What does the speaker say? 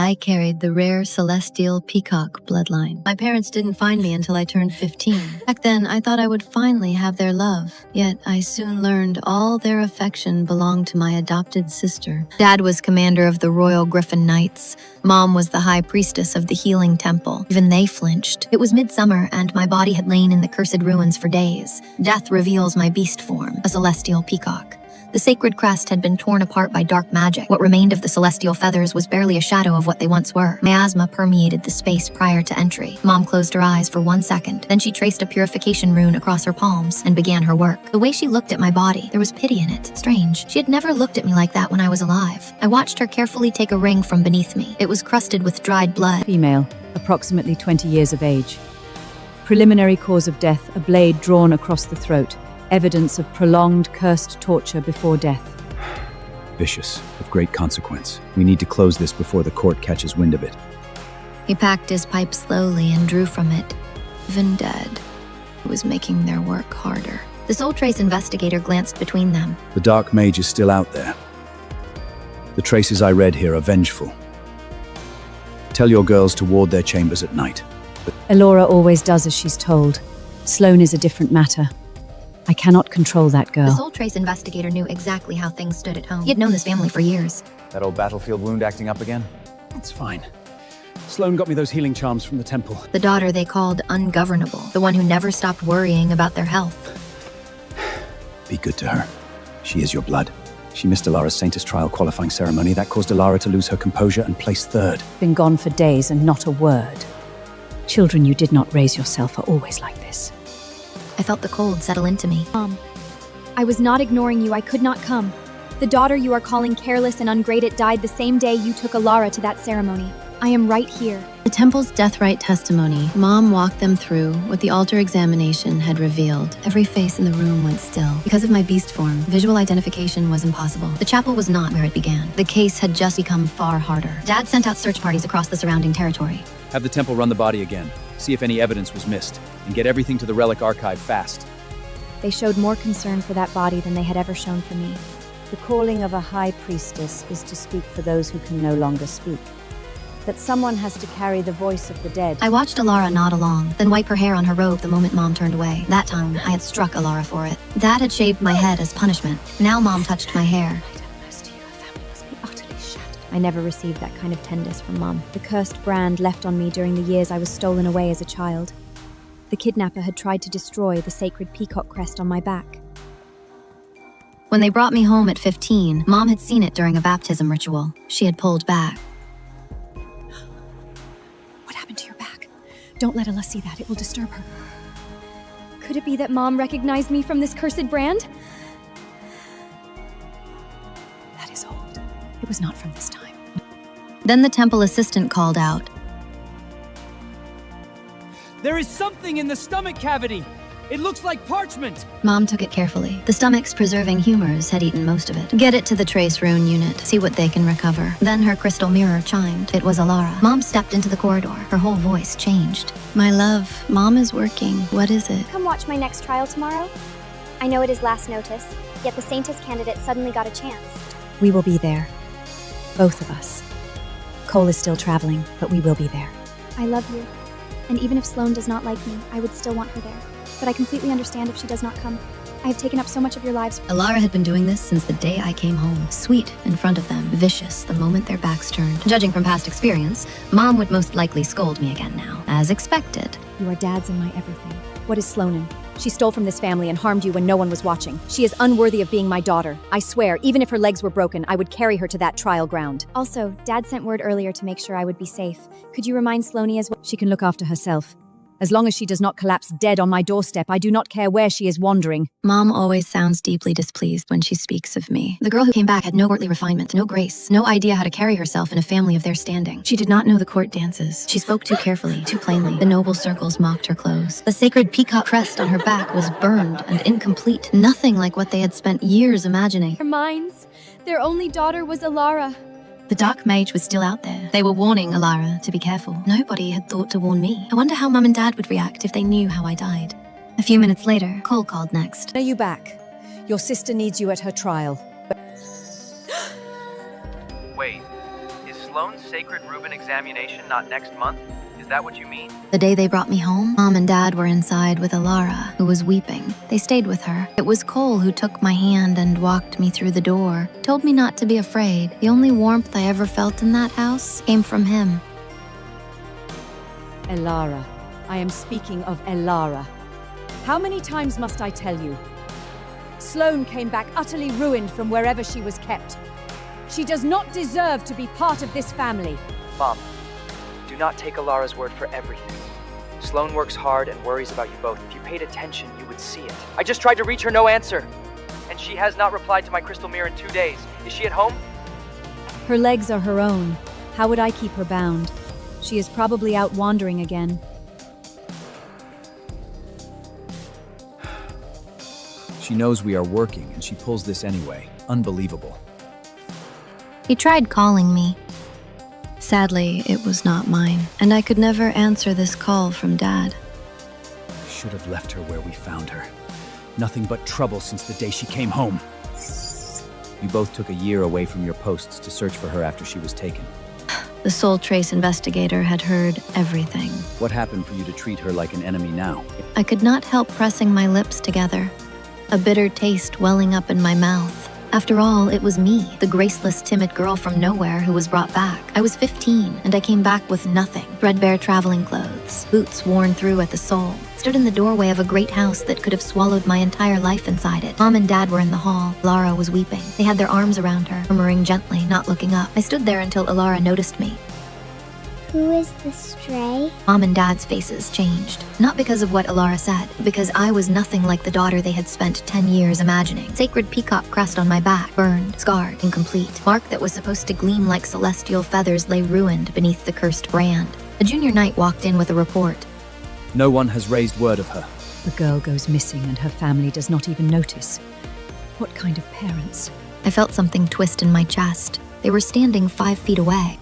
I carried the rare celestial peacock bloodline. My parents didn't find me until I turned 15. Back then, I thought I would finally have their love, yet I soon learned all their affection belonged to my adopted sister. Dad was commander of the Royal Griffin Knights. Mom was the high priestess of the Healing Temple. Even they flinched. It was midsummer, and my body had lain in the cursed ruins for days. Death reveals my beast form, a celestial peacock. The sacred crest had been torn apart by dark magic. What remained of the celestial feathers was barely a shadow of what they once were. Miasma permeated the space prior to entry. Mom closed her eyes for 1 second. Then she traced a purification rune across her palms and began her work. The way she looked at my body, there was pity in it. Strange. She had never looked at me like that when I was alive. I watched her carefully take a ring from beneath me. It was crusted with dried blood. Female, approximately 20 years of age. Preliminary cause of death, a blade drawn across the throat. Evidence of prolonged cursed torture before death. Vicious, of great consequence. We need to close this before the court catches wind of it. He packed his pipe slowly and drew from it. Even dead, it was making their work harder. The Soul Trace investigator glanced between them. The dark mage is still out there. The traces I read here are vengeful. Tell your girls to ward their chambers at night. Elara always does as she's told. Sloane is a different matter. I cannot control that girl. The Soul Trace investigator knew exactly how things stood at home. He had known this family for years. That old battlefield wound acting up again? It's fine. Sloane got me those healing charms from the temple. The daughter they called ungovernable, the one who never stopped worrying about their health. Be good to her. She is your blood. She missed Elara's Saintess trial qualifying ceremony. That caused Elara to lose her composure and place third. Been gone for days and not a word. Children you did not raise yourself are always like this. I felt the cold settle into me. Mom, I was not ignoring you. I could not come. The daughter you are calling careless and ungraded died the same day you took Elara to that ceremony. I am right here. The temple's death rite testimony, Mom walked them through what the altar examination had revealed. Every face in the room went still. Because of my beast form, visual identification was impossible. The chapel was not where it began. The case had just become far harder. Dad sent out search parties across the surrounding territory. Have the temple run the body again. See if any evidence was missed. And get everything to the relic archive fast. They showed more concern for that body than they had ever shown for me. The calling of a high priestess is to speak for those who can no longer speak. That someone has to carry the voice of the dead. I watched Elara nod along, then wipe her hair on her robe the moment Mom turned away. That time, I had struck Elara for it. Dad had shaved my head as punishment. Now Mom touched my hair. I never received that kind of tenderness from Mom. The cursed brand left on me during the years I was stolen away as a child. The kidnapper had tried to destroy the sacred peacock crest on my back. When they brought me home at 15, Mom had seen it during a baptism ritual. She had pulled back. What happened to your back? Don't let Ella see that. It will disturb her. Could it be that Mom recognized me from this cursed brand? That is old. It was not from this time. Then the temple assistant called out. There is something in the stomach cavity. It looks like parchment. Mom took it carefully. The stomach's preserving humors had eaten most of it. Get it to the trace rune unit. See what they can recover. Then her crystal mirror chimed. It was Elara. Mom stepped into the corridor. Her whole voice changed. My love, Mom is working. What is it? Come watch my next trial tomorrow. I know it is last notice, yet the Saintess candidate suddenly got a chance. We will be there. Both of us. Cole is still traveling, but we will be there. I love you. And even if Sloane does not like me, I would still want her there. But I completely understand if she does not come. I have taken up so much of your lives. Elara had been doing this since the day I came home. Sweet in front of them, vicious the moment their backs turned. Judging from past experience, Mom would most likely scold me again now, as expected. You are Dad's and my everything. What is Sloane? She stole from this family and harmed you when no one was watching. She is unworthy of being my daughter. I swear, even if her legs were broken, I would carry her to that trial ground. Also, Dad sent word earlier to make sure I would be safe. Could you remind Sloane as well? She can look after herself. As long as she does not collapse dead on my doorstep, I do not care where she is wandering. Mom always sounds deeply displeased when she speaks of me. The girl who came back had no courtly refinement, no grace, no idea how to carry herself in a family of their standing. She did not know the court dances. She spoke too carefully, too plainly. The noble circles mocked her clothes. The sacred peacock crest on her back was burned and incomplete. Nothing like what they had spent years imagining. Their minds. Their only daughter was Elara. The dark mage was still out there. They were warning Elara to be careful. Nobody had thought to warn me. I wonder how Mum and Dad would react if they knew how I died. A few minutes later, Cole called next. Are you back? Your sister needs you at her trial. Wait, is Sloane safe? sacred Reuben examination not next month? Is that what you mean? The day they brought me home, Mom and Dad were inside with Elara, who was weeping. They stayed with her. It was Cole who took my hand and walked me through the door, told me not to be afraid. The only warmth I ever felt in that house came from him. Elara. I am speaking of Elara. How many times must I tell you? Sloane came back utterly ruined from wherever she was kept. She does not deserve to be part of this family. Mom, do not take Elara's word for everything. Sloane works hard and worries about you both. If you paid attention, you would see it. I just tried to reach her, no answer. And she has not replied to my crystal mirror in 2 days. Is she at home? Her legs are her own. How would I keep her bound? She is probably out wandering again. She knows we are working, and she pulls this anyway. Unbelievable. He tried calling me. Sadly, it was not mine, and I could never answer this call from Dad. Should have left her where we found her. Nothing but trouble since the day she came home. You both took a year away from your posts to search for her after she was taken. The Soul Trace investigator had heard everything. What happened for you to treat her like an enemy now? I could not help pressing my lips together, a bitter taste welling up in my mouth. After all, it was me, the graceless, timid girl from nowhere who was brought back. I was 15, and I came back with nothing. Threadbare traveling clothes, boots worn through at the sole. Stood in the doorway of a great house that could have swallowed my entire life inside it. Mom and Dad were in the hall. Elara was weeping. They had their arms around her, murmuring gently, not looking up. I stood there until Elara noticed me. Who is the stray? Mom and Dad's faces changed. Not because of what Elara said, but because I was nothing like the daughter they had spent 10 years imagining. Sacred peacock crest on my back, burned, scarred, incomplete. Mark that was supposed to gleam like celestial feathers lay ruined beneath the cursed brand. A junior knight walked in with a report. No one has raised word of her. The girl goes missing and her family does not even notice. What kind of parents? I felt something twist in my chest. They were standing 5 feet away.